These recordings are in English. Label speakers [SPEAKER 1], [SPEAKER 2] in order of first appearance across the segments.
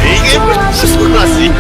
[SPEAKER 1] 이게 무슨 맛이?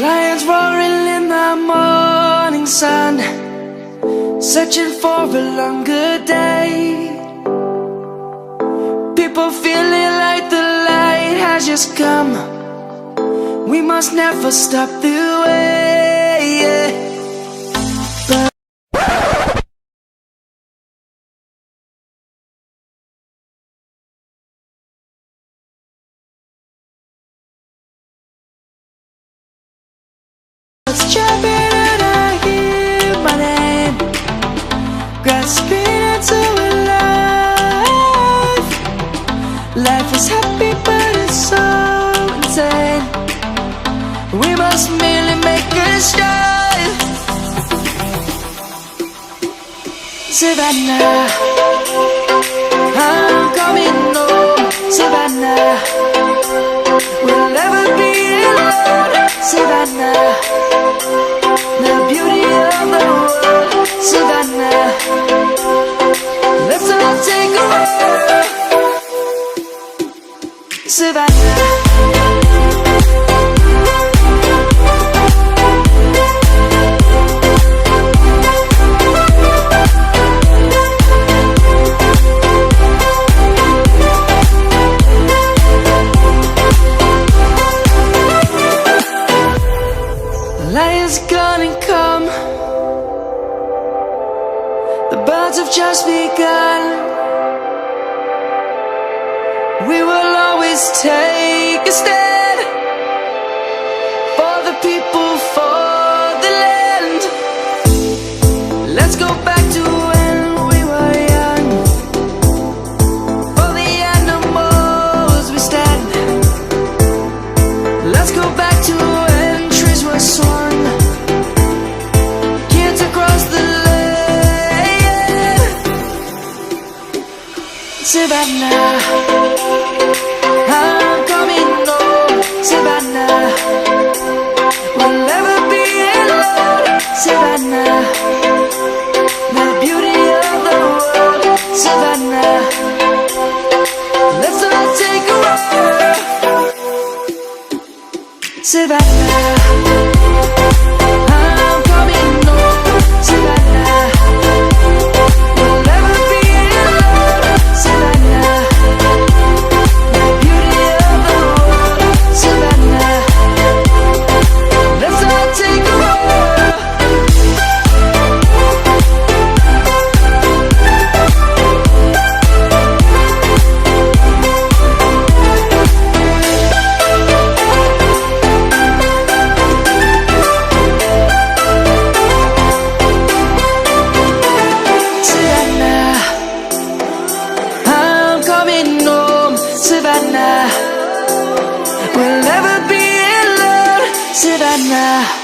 [SPEAKER 2] Lions roaring in the morning sun, searching for a longer day. People feeling like the light has just come. We must never stop the way. Jumping and I hear my name, grasping into a life. Life is happy but it's so insane. We must merely make a start. Savannah, I'm coming home. Savannah, we'll never be alone. Savannah, the beauty of the world. Savannah, let's all take a walk. Savannah. Lion's gonna come. The birds have just begun. We will always take a stand for the people, for the land. Let's go back to when we were young. For the animals we stand. Let's go back to when trees were swung. Savannah, I'm coming home. Savannah, we'll never be alone. Savannah, the beauty of the world. Savannah, let's all take a walk. Savannah, I'm coming home. Savannah, we'll never be alone. Savannah, the beauty of the world. Savannah, let's all take a walk. Savannah, I'm coming home. Savannah, we'll never be alone. Savannah.